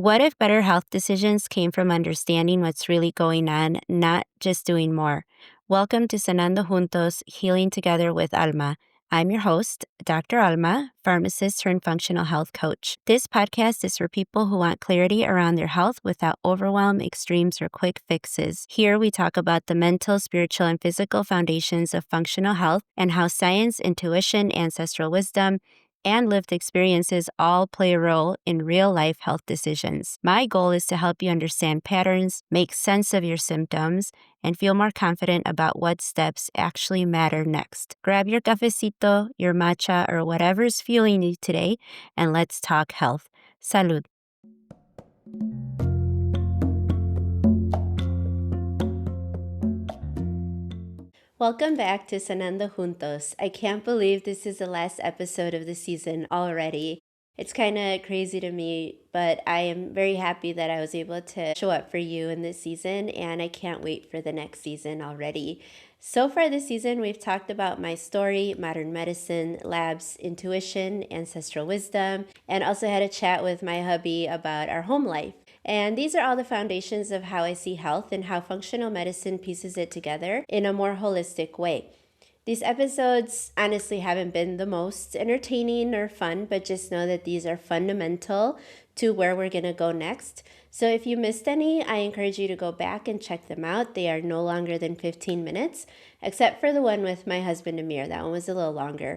What if better health decisions came from understanding what's really going on, not just doing more? Welcome to Sanando Juntos, Healing Together with Alma. I'm your host, Dr. Alma, pharmacist turned functional health coach. This podcast is for people who want clarity around their health without overwhelm, extremes, or quick fixes. Here we talk about the mental, spiritual, and physical foundations of functional health and how science, intuition, ancestral wisdom, and lived experiences all play a role in real-life health decisions. My goal is to help you understand patterns, make sense of your symptoms, and feel more confident about what steps actually matter next. Grab your cafecito, your matcha, or whatever's fueling you today, and let's talk health. Salud. Welcome back to Sanando Juntos. I can't believe this is the last episode of the season already. It's kind of crazy to me, but I am very happy that I was able to show up for you in this season, and I can't wait for the next season already. So far this season, we've talked about my story, modern medicine, labs, intuition, ancestral wisdom, and also had a chat with my hubby about our home life. And these are all the foundations of how I see health and how functional medicine pieces it together in a more holistic way. These episodes honestly haven't been the most entertaining or fun, but just know that these are fundamental to where we're going to go next. So if you missed any, I encourage you to go back and check them out. They are no longer than 15 minutes, except for the one with my husband Amir. That one was a little longer.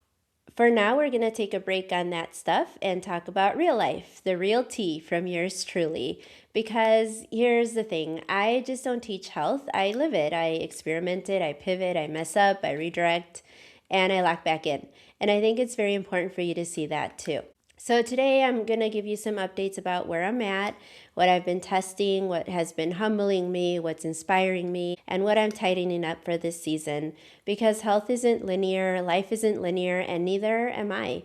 For now, we're going to take a break on that stuff and talk about real life, the real tea from yours truly. Because here's the thing, I just don't teach health. I live it. I experiment it, I pivot, I mess up, I redirect, and I lock back in. And I think it's very important for you to see that too. So today I'm going to give you some updates about where I'm at, what I've been testing, what has been humbling me, what's inspiring me, and what I'm tightening up for this season. Because health isn't linear, life isn't linear, and neither am I.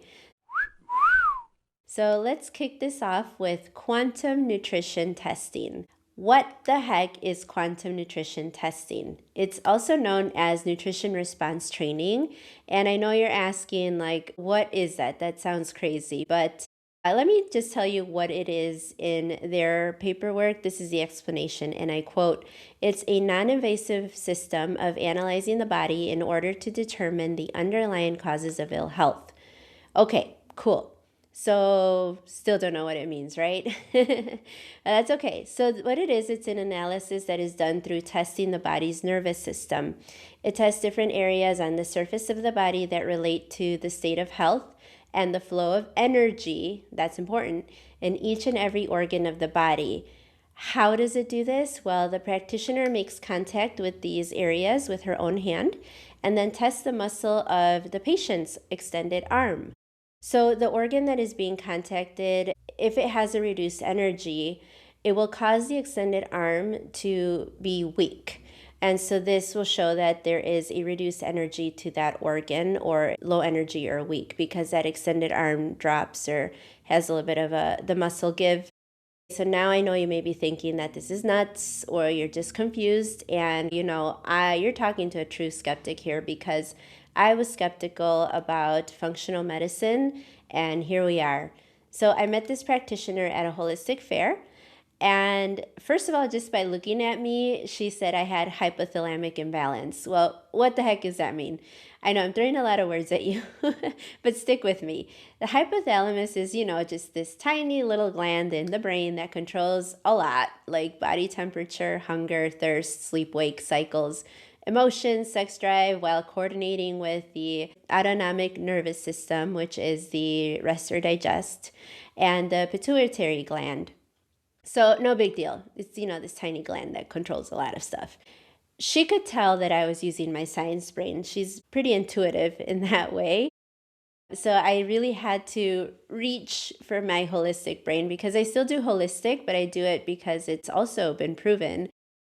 So let's kick this off with quantum nutrition testing. What the heck is quantum nutrition testing? It's also known as nutrition response training. And I know you're asking, like, what is that? That sounds crazy. But let me just tell you what it is in their paperwork. This is the explanation, and I quote, "It's a non-invasive system of analyzing the body in order to determine the underlying causes of ill health." Okay, cool. So still don't know what it means, right? That's okay. So what it is, it's an analysis that is done through testing the body's nervous system. It tests different areas on the surface of the body that relate to the state of health and the flow of energy, that's important, in each and every organ of the body. How does it do this? Well, the practitioner makes contact with these areas with her own hand and then tests the muscle of the patient's extended arm. So the organ that is being contacted, if it has a reduced energy, it will cause the extended arm to be weak. And so this will show that there is a reduced energy to that organ, or low energy or weak, because that extended arm drops or has a little bit of the muscle give. So now I know you may be thinking that this is nuts, or you're just confused. And you're talking to a true skeptic here, because I was skeptical about functional medicine, and here we are. So I met this practitioner at a holistic fair. And first of all, just by looking at me, she said I had hypothalamic imbalance. Well, what the heck does that mean? I know I'm throwing a lot of words at you, but stick with me. The hypothalamus is, just this tiny little gland in the brain that controls a lot, like body temperature, hunger, thirst, sleep-wake cycles, emotions, sex drive, while coordinating with the autonomic nervous system, which is the rest or digest, and the pituitary gland. So no big deal. It's, this tiny gland that controls a lot of stuff. She could tell that I was using my science brain. She's pretty intuitive in that way. So I really had to reach for my holistic brain, because I still do holistic, but I do it because it's also been proven.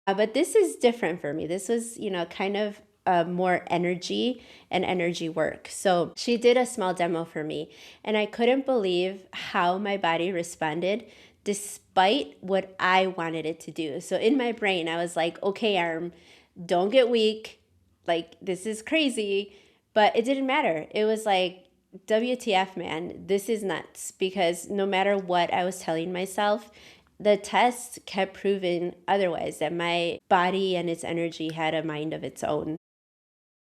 But this is different for me. This was, kind of more energy and energy work. So she did a small demo for me, and I couldn't believe how my body responded despite what I wanted it to do. So in my brain, I was like, okay, arm, don't get weak. Like, this is crazy. But it didn't matter. It was like, WTF, man, this is nuts. Because no matter what I was telling myself, the tests kept proving otherwise, that my body and its energy had a mind of its own.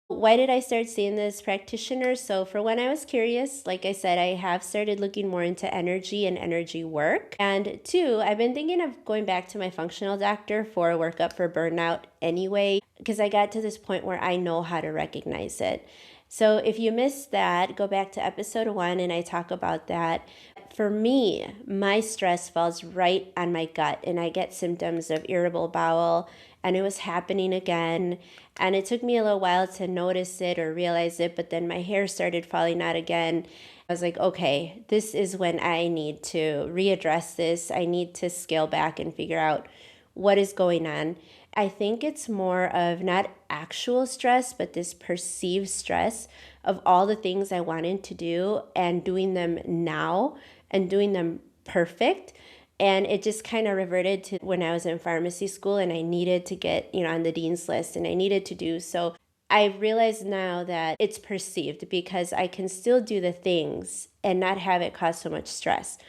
Why did I start seeing this practitioner? So for when I was curious, like I said, I have started looking more into energy and energy work. And two, I've been thinking of going back to my functional doctor for a workup for burnout anyway, because I got to this point where I know how to recognize it. So if you missed that, go back to episode 1 and I talk about that. For me, my stress falls right on my gut and I get symptoms of irritable bowel, and it was happening again. And it took me a little while to notice it or realize it, but then my hair started falling out again. I was like, okay, this is when I need to readdress this. I need to scale back and figure out what is going on. I think it's more of not actual stress, but this perceived stress of all the things I wanted to do and doing them now and doing them perfect. And it just kind of reverted to when I was in pharmacy school and I needed to get, on the dean's list and I needed to do. So I realize now that it's perceived because I can still do the things and not have it cause so much stress.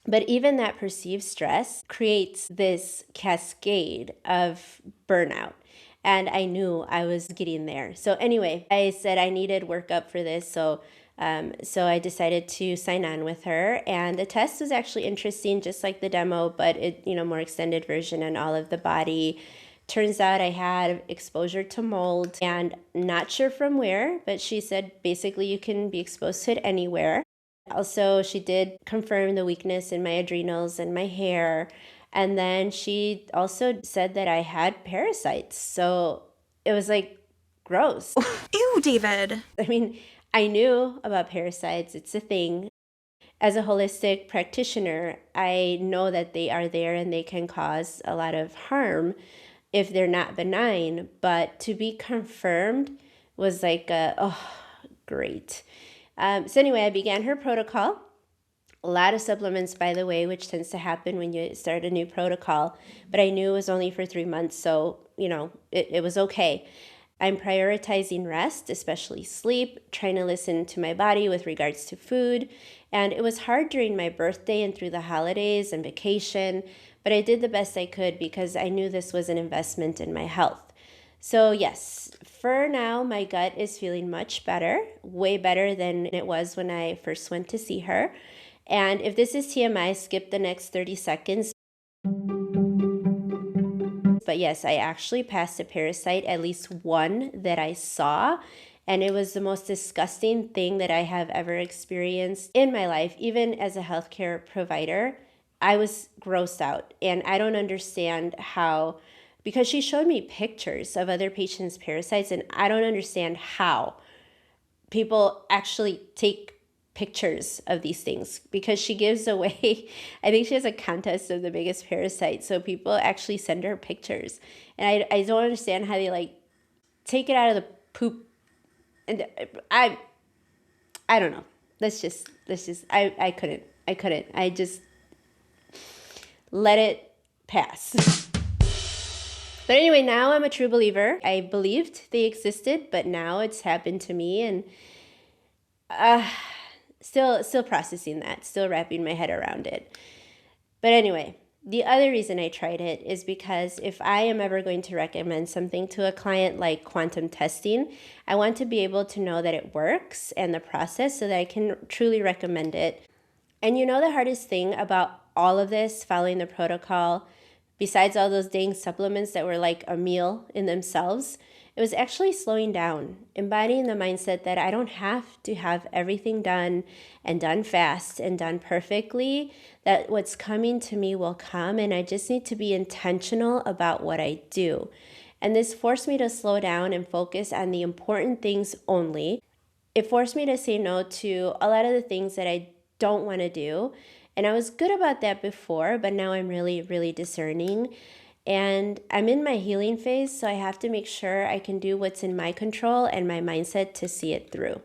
But even that perceived stress creates this cascade of burnout. And I knew I was getting there. So anyway, I said I needed workup for this. So I decided to sign on with her. And the test was actually interesting, just like the demo, but it, more extended version on all of the body. Turns out I had exposure to mold, and not sure from where, but she said basically you can be exposed to it anywhere. Also, she did confirm the weakness in my adrenals and my hair. And then she also said that I had parasites. So it was like gross. Ew, David. I mean, I knew about parasites. It's a thing. As a holistic practitioner, I know that they are there and they can cause a lot of harm if they're not benign. But to be confirmed was like, great. So anyway, I began her protocol. A lot of supplements, by the way, which tends to happen when you start a new protocol. But I knew it was only for 3 months, so, it was okay. I'm prioritizing rest, especially sleep, trying to listen to my body with regards to food. And it was hard during my birthday and through the holidays and vacation, but I did the best I could because I knew this was an investment in my health. So yes, for now, my gut is feeling much better, way better than it was when I first went to see her. And if this is TMI, skip the next 30 seconds. But yes, I actually passed a parasite, at least one that I saw. And it was the most disgusting thing that I have ever experienced in my life. Even as a healthcare provider, I was grossed out. And I don't understand how, because she showed me pictures of other patients' parasites, and I don't understand how people actually take pictures of these things, because she gives away, I think she has a contest of the biggest parasite. So people actually send her pictures. And I don't understand how they take it out of the poop. And I don't know. I couldn't. I just let it pass. But anyway, now I'm a true believer. I believed they existed, but now it's happened to me, and still processing that, still wrapping my head around it. But anyway, the other reason I tried it is because if I am ever going to recommend something to a client like quantum testing, I want to be able to know that it works and the process so that I can truly recommend it. And the hardest thing about all of this, following the protocol, besides all those dang supplements that were like a meal in themselves, it was actually slowing down, embodying the mindset that I don't have to have everything done and done fast and done perfectly, that what's coming to me will come, and I just need to be intentional about what I do. And this forced me to slow down and focus on the important things only. It forced me to say no to a lot of the things that I don't want to do. And I was good about that before, but now I'm really, really discerning. And I'm in my healing phase, so I have to make sure I can do what's in my control and my mindset to see it through.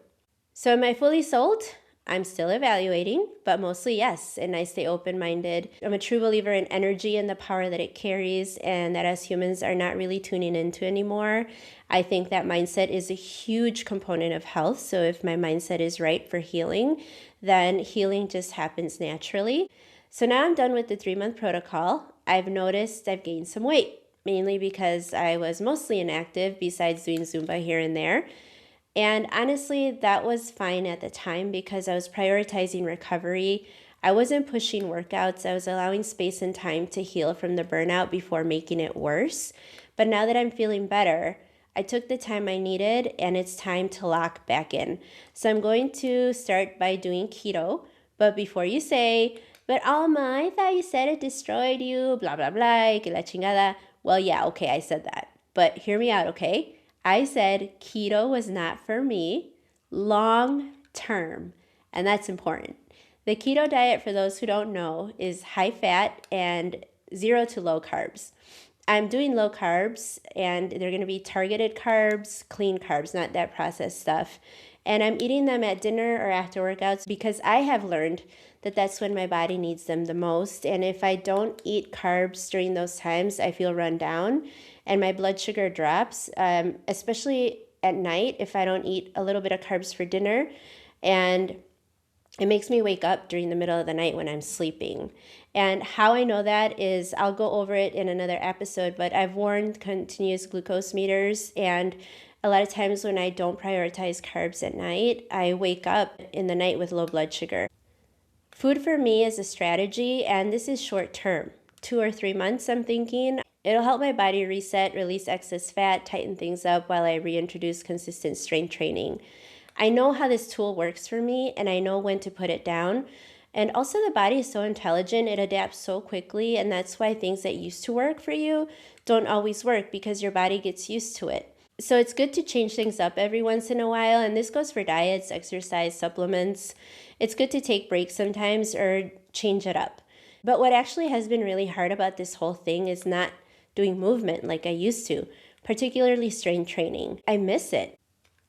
So am I fully sold? I'm still evaluating, but mostly yes, and I stay open-minded. I'm a true believer in energy and the power that it carries, and that as humans are not really tuning into anymore. I think that mindset is a huge component of health, so if my mindset is right for healing, then healing just happens naturally. So now I'm done with the 3-month protocol. I've noticed I've gained some weight, mainly because I was mostly inactive besides doing Zumba here and there. And honestly, that was fine at the time because I was prioritizing recovery. I wasn't pushing workouts. I was allowing space and time to heal from the burnout before making it worse. But now that I'm feeling better, I took the time I needed and it's time to lock back in. So I'm going to start by doing keto. But before you say, but Alma, I thought you said it destroyed you, blah, blah, blah, que la chingada. Well, yeah, okay, I said that. But hear me out, okay? I said keto was not for me long term, and that's important. The keto diet, for those who don't know, is high fat and 0 to low carbs. I'm doing low carbs, and they're going to be targeted carbs, clean carbs, not that processed stuff. And I'm eating them at dinner or after workouts because I have learned that that's when my body needs them the most. And if I don't eat carbs during those times, I feel run down and my blood sugar drops, especially at night if I don't eat a little bit of carbs for dinner. And it makes me wake up during the middle of the night when I'm sleeping. And how I know that is, I'll go over it in another episode, but I've worn continuous glucose meters, and a lot of times when I don't prioritize carbs at night, I wake up in the night with low blood sugar. Food for me is a strategy, and this is short term, 2 or 3 months, I'm thinking. It'll help my body reset, release excess fat, tighten things up while I reintroduce consistent strength training. I know how this tool works for me, and I know when to put it down. And also the body is so intelligent, it adapts so quickly, and that's why things that used to work for you don't always work because your body gets used to it. So it's good to change things up every once in a while, and this goes for diets, exercise, supplements. It's good to take breaks sometimes or change it up. But what actually has been really hard about this whole thing is not doing movement like I used to, particularly strength training. I miss it.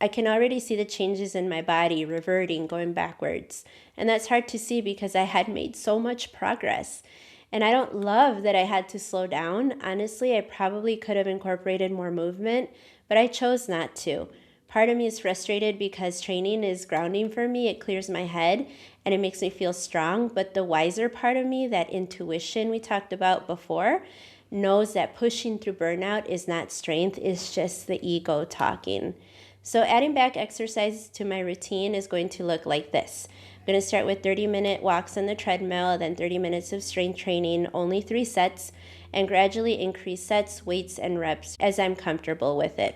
I can already see the changes in my body reverting, going backwards. And that's hard to see because I had made so much progress. And I don't love that I had to slow down. Honestly, I probably could have incorporated more movement, but I chose not to. Part of me is frustrated because training is grounding for me. It clears my head and it makes me feel strong. But the wiser part of me, that intuition we talked about before, knows that pushing through burnout is not strength, it's just the ego talking. So adding back exercises to my routine is going to look like this. I'm going to start with 30-minute walks on the treadmill, then 30 minutes of strength training, only 3 sets, and gradually increase sets, weights, and reps as I'm comfortable with it.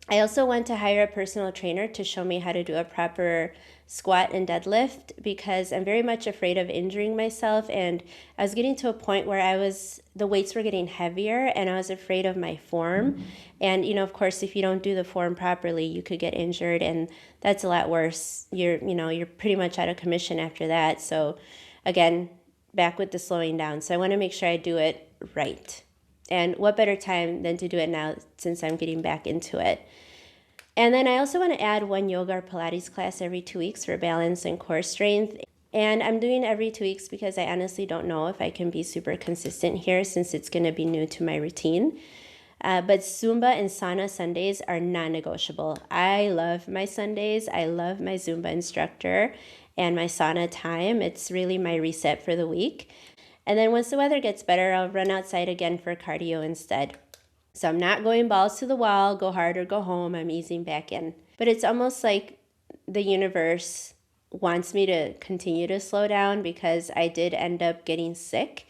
I also want to hire a personal trainer to show me how to do a proper squat and deadlift because I'm very much afraid of injuring myself, and I was getting to a point where the weights were getting heavier and I was afraid of my form. And of course, if you don't do the form properly, you could get injured, and that's a lot worse. You're pretty much out of commission after that. So again, back with the slowing down. So I want to make sure I do it right. And what better time than to do it now since I'm getting back into it. And then I also want to add 1 yoga or Pilates class every 2 weeks for balance and core strength. And I'm doing every 2 weeks because I honestly don't know if I can be super consistent here since it's going to be new to my routine. But Zumba and sauna Sundays are non-negotiable. I love my Sundays. I love my Zumba instructor and my sauna time. It's really my reset for the week. And then once the weather gets better, I'll run outside again for cardio instead. So I'm not going balls to the wall, go hard or go home. I'm easing back in. But it's almost like the universe wants me to continue to slow down because I did end up getting sick.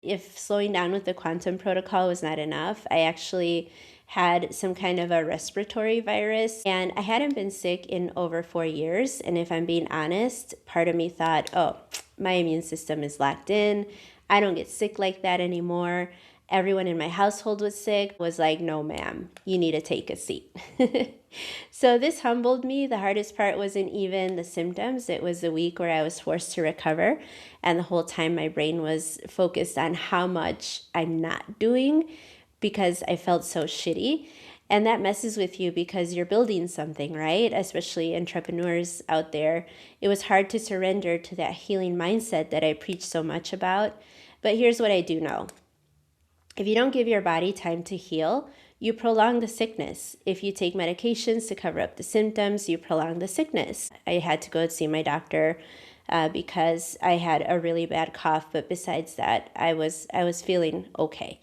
If slowing down with the quantum protocol was not enough, I actually had some kind of a respiratory virus, and I hadn't been sick in over 4 years. And if I'm being honest, part of me thought, oh, my immune system is locked in. I don't get sick like that anymore. Everyone in my household was sick. Was like, no, ma'am, you need to take a seat. So this humbled me. The hardest part wasn't even the symptoms. It was the week where I was forced to recover. And the whole time my brain was focused on how much I'm not doing because I felt so shitty. And that messes with you because you're building something, right? Especially entrepreneurs out there. It was hard to surrender to that healing mindset that I preach so much about. But here's what I do know. If you don't give your body time to heal, you prolong the sickness. If you take medications to cover up the symptoms, you prolong the sickness. I had to go see my doctor because I had a really bad cough. But besides that, I was feeling okay.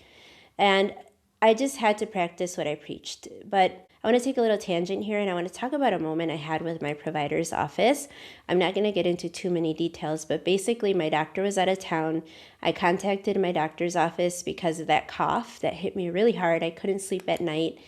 And I just had to practice what I preached. But I want to take a little tangent here, and I want to talk about a moment I had with my provider's office. I'm not going to get into too many details, but basically my doctor was out of town. I contacted my doctor's office because of that cough that hit me really hard. I couldn't sleep at night.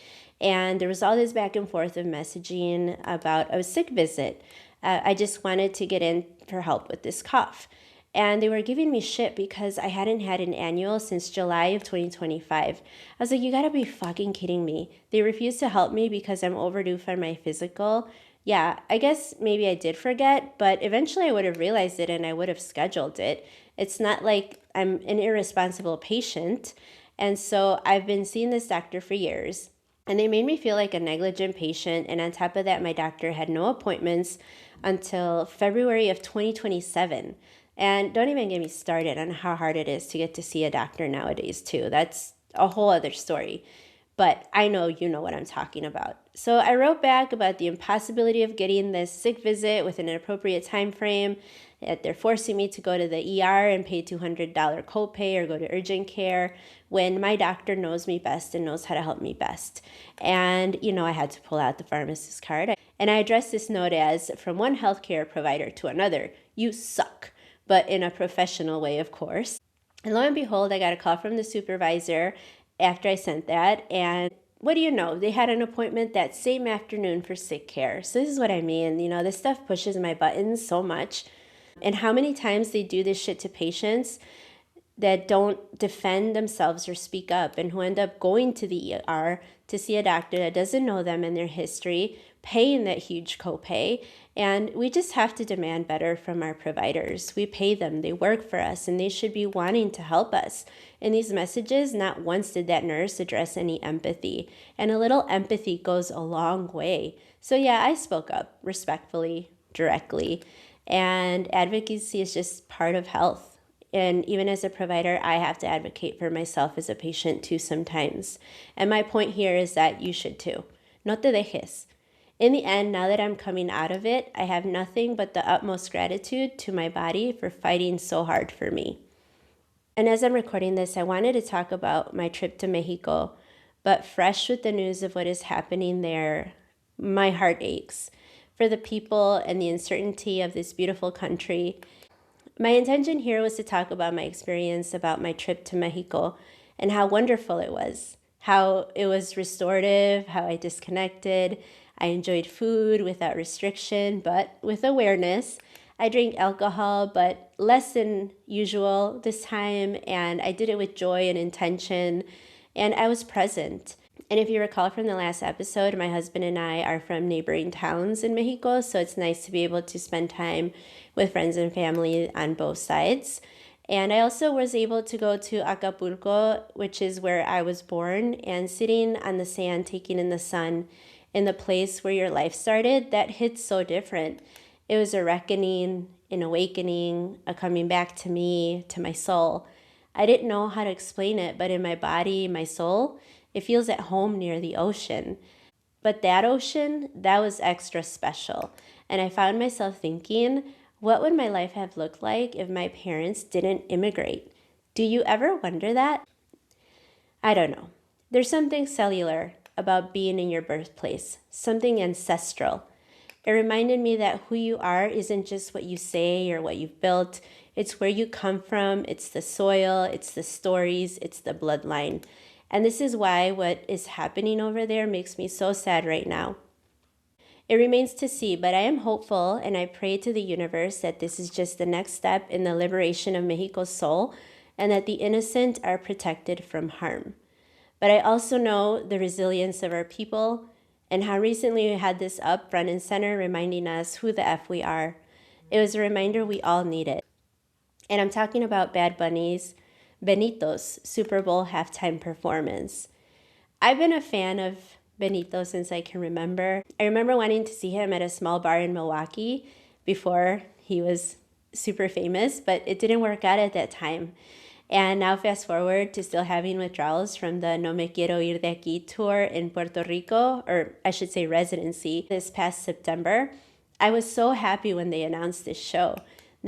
And there was all this back and forth of messaging about a sick visit. I just wanted to get in for help with this cough. And they were giving me shit because I hadn't had an annual since July of 2025. I was like, you gotta be fucking kidding me. They refused to help me because I'm overdue for my physical. Yeah, I guess maybe I did forget, but eventually I would have realized it and I would have scheduled it. It's not like I'm an irresponsible patient. And so I've been seeing this doctor for years. And they made me feel like a negligent patient. And on top of that, my doctor had no appointments until February of 2027. And don't even get me started on how hard it is to get to see a doctor nowadays, too. That's a whole other story. But I know you know what I'm talking about. So I wrote back about the impossibility of getting this sick visit within an appropriate time frame, that they're forcing me to go to the ER and pay $200 copay or go to urgent care when my doctor knows me best and knows how to help me best. And, I had to pull out the pharmacist card. And I addressed this note as, from one healthcare provider to another, you suck, but in a professional way, of course. And lo and behold, I got a call from the supervisor after I sent that. And what do you know? They had an appointment that same afternoon for sick care. So this is what I mean. This stuff pushes my buttons so much. And how many times they do this shit to patients that don't defend themselves or speak up and who end up going to the ER to see a doctor that doesn't know them and their history, paying that huge copay. And we just have to demand better from our providers. We pay them, they work for us, and they should be wanting to help us. In these messages, not once did that nurse address any empathy. And a little empathy goes a long way. So yeah, I spoke up respectfully, directly. And advocacy is just part of health. And even as a provider, I have to advocate for myself as a patient too sometimes. And my point here is that you should too. No te dejes. In the end, now that I'm coming out of it, I have nothing but the utmost gratitude to my body for fighting so hard for me. And as I'm recording this, I wanted to talk about my trip to Mexico, but fresh with the news of what is happening there, my heart aches for the people and the uncertainty of this beautiful country. My intention here was to talk about my experience about my trip to Mexico and how wonderful it was, how it was restorative, how I disconnected. I enjoyed food without restriction, but with awareness. I drank alcohol, but less than usual this time, and I did it with joy and intention, and I was present. And if you recall from the last episode, my husband and I are from neighboring towns in Mexico, so it's nice to be able to spend time with friends and family on both sides. And I also was able to go to Acapulco, which is where I was born, and sitting on the sand, taking in the sun, in the place where your life started, that hits so different. It was a reckoning, an awakening, a coming back to me, to my soul. I didn't know how to explain it, but in my body, my soul, it feels at home near the ocean. But that ocean, that was extra special. And I found myself thinking, what would my life have looked like if my parents didn't immigrate? Do you ever wonder that? I don't know. There's something cellular about being in your birthplace, something ancestral. It reminded me that who you are isn't just what you say or what you've built. It's where you come from, it's the soil, it's the stories, it's the bloodline. And this is why what is happening over there makes me so sad right now. It remains to see, but I am hopeful and I pray to the universe that this is just the next step in the liberation of Mexico's soul and that the innocent are protected from harm. But I also know the resilience of our people and how recently we had this up front and center reminding us who the F we are. It was a reminder we all need it. And I'm talking about Bad Bunny's Benito's Super Bowl halftime performance. I've been a fan of Benito since I can remember. I remember wanting to see him at a small bar in Milwaukee before he was super famous, but it didn't work out at that time. And now fast forward to still having withdrawals from the No Me Quiero Ir de Aquí tour in Puerto Rico, or I should say residency, this past September. I was so happy when they announced this show.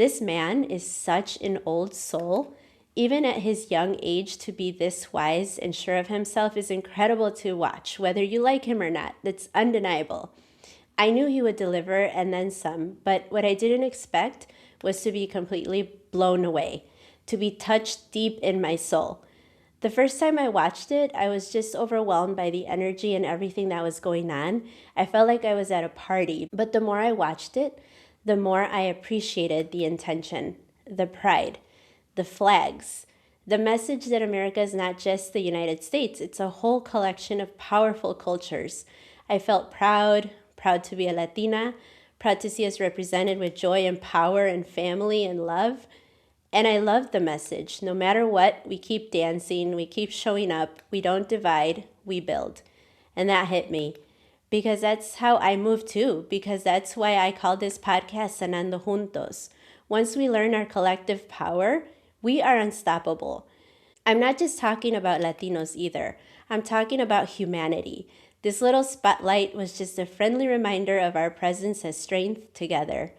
This man is such an old soul. Even at his young age, to be this wise and sure of himself is incredible to watch, whether you like him or not. That's undeniable. I knew he would deliver and then some, but what I didn't expect was to be completely blown away, to be touched deep in my soul. The first time I watched it, I was just overwhelmed by the energy and everything that was going on. I felt like I was at a party, but the more I watched it, the more I appreciated the intention, the pride, the flags, the message that America is not just the United States, it's a whole collection of powerful cultures. I felt proud to be a Latina, proud to see us represented with joy and power and family and love. And I love the message. No matter what, we keep dancing, we keep showing up, we don't divide, we build. And that hit me because that's how I move too, because that's why I call this podcast Sanando Juntos. Once we learn our collective power, we are unstoppable. I'm not just talking about Latinos either. I'm talking about humanity. This little spotlight was just a friendly reminder of our presence as strength together.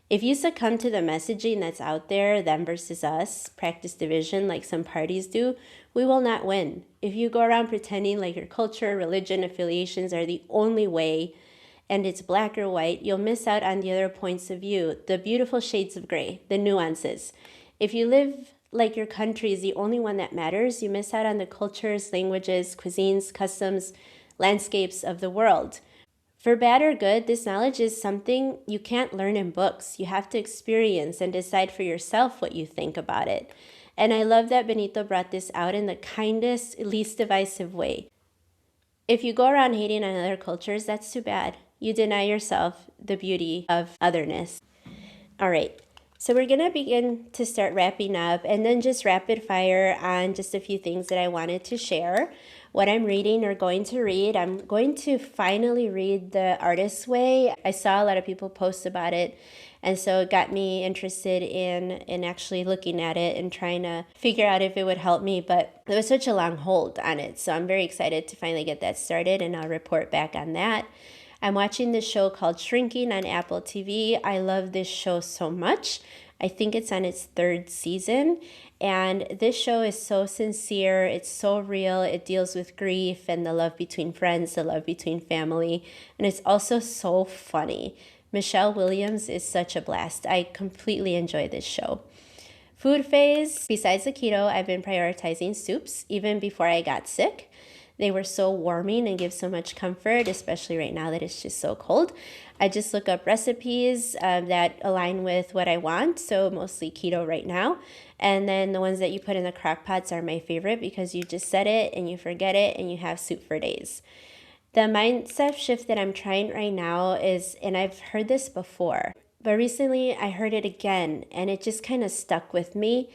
If you succumb to the messaging that's out there, them versus us, practice division like some parties do, we will not win. If you go around pretending like your culture, religion, affiliations are the only way, and it's black or white, you'll miss out on the other points of view, the beautiful shades of gray, the nuances. If you live like your country is the only one that matters, you miss out on the cultures, languages, cuisines, customs, landscapes of the world. For bad or good, this knowledge is something you can't learn in books. You have to experience and decide for yourself what you think about it. And I love that Benito brought this out in the kindest, least divisive way. If you go around hating on other cultures, that's too bad. You deny yourself the beauty of otherness. All right. So we're going to begin to start wrapping up and then just rapid fire on just a few things that I wanted to share. What I'm reading or going to read, I'm going to finally read The Artist's Way. I saw a lot of people post about it, and so it got me interested in actually looking at it and trying to figure out if it would help me, but there was such a long hold on it. So I'm very excited to finally get that started, and I'll report back on that. I'm watching this show called Shrinking on Apple TV. I love this show so much. I think it's on its third season. And this show is so sincere. It's so real. It deals with grief and the love between friends, the love between family. And it's also so funny. Michelle Williams is such a blast. I completely enjoy this show. Food phase. Besides the keto, I've been prioritizing soups even before I got sick. They were so warming and give so much comfort, especially right now that it's just so cold. I just look up recipes that align with what I want, so mostly keto right now. And then the ones that you put in the crock pots are my favorite because you just set it and you forget it and you have soup for days. The mindset shift that I'm trying right now is, and I've heard this before, but recently I heard it again and it just kind of stuck with me.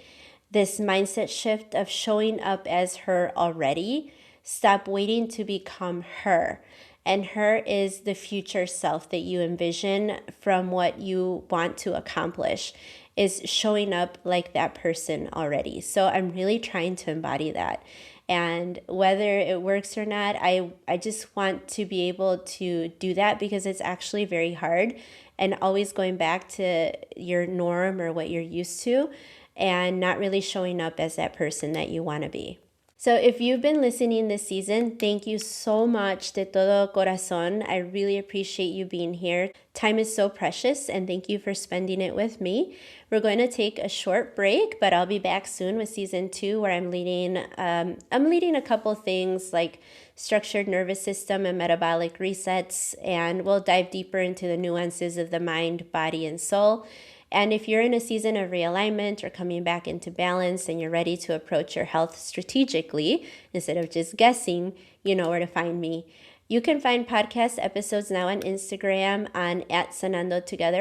This mindset shift of showing up as her already. Stop waiting to become her. And her is the future self that you envision from what you want to accomplish, is showing up like that person already. So I'm really trying to embody that. And whether it works or not, I just want to be able to do that because it's actually very hard and always going back to your norm or what you're used to and not really showing up as that person that you want to be. So if you've been listening this season, thank you so much de todo corazón. I really appreciate you being here. Time is so precious and thank you for spending it with me. We're going to take a short break, but I'll be back soon with season 2 where I'm leading a couple things like structured nervous system and metabolic resets, and we'll dive deeper into the nuances of the mind, body, and soul. And if you're in a season of realignment or coming back into balance and you're ready to approach your health strategically instead of just guessing, you know where to find me. You can find podcast episodes now on Instagram on @Sanando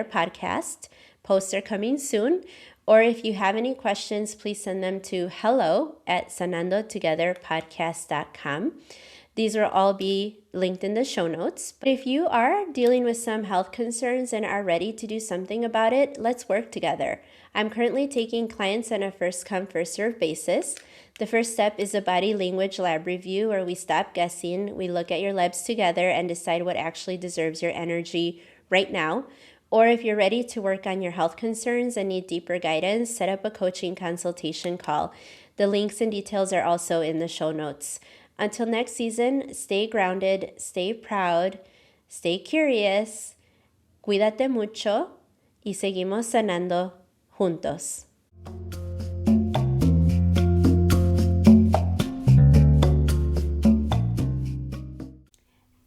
Podcast. Posts are coming soon. Or if you have any questions, please send them to hello@sanandotogetherpodcast.com. These will all be linked in the show notes. But if you are dealing with some health concerns and are ready to do something about it, let's work together. I'm currently taking clients on a first-come, first-served basis. The first step is a body language lab review where we stop guessing. We look at your labs together and decide what actually deserves your energy right now. Or if you're ready to work on your health concerns and need deeper guidance, set up a coaching consultation call. The links and details are also in the show notes. Until next season, stay grounded, stay proud, stay curious, cuídate mucho y seguimos sanando juntos.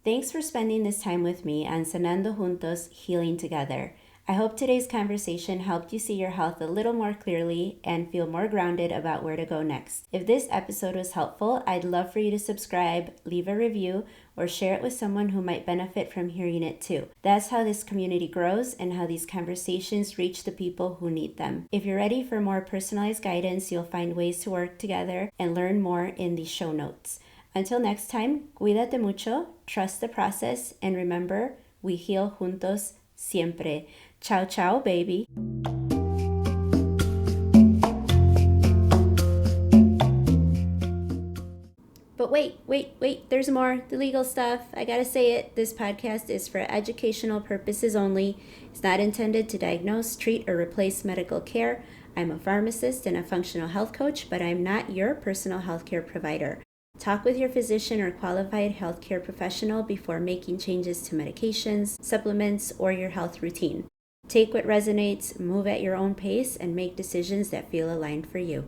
Thanks for spending this time with me on Sanando Juntos, Healing Together. I hope today's conversation helped you see your health a little more clearly and feel more grounded about where to go next. If this episode was helpful, I'd love for you to subscribe, leave a review, or share it with someone who might benefit from hearing it too. That's how this community grows and how these conversations reach the people who need them. If you're ready for more personalized guidance, you'll find ways to work together and learn more in the show notes. Until next time, cuídate mucho, trust the process, and remember, we heal juntos siempre. Ciao, ciao, baby. But wait, there's more. The legal stuff. I gotta say it. This podcast is for educational purposes only. It's not intended to diagnose, treat, or replace medical care. I'm a pharmacist and a functional health coach, but I'm not your personal healthcare provider. Talk with your physician or qualified healthcare professional before making changes to medications, supplements, or your health routine. Take what resonates, move at your own pace, and make decisions that feel aligned for you.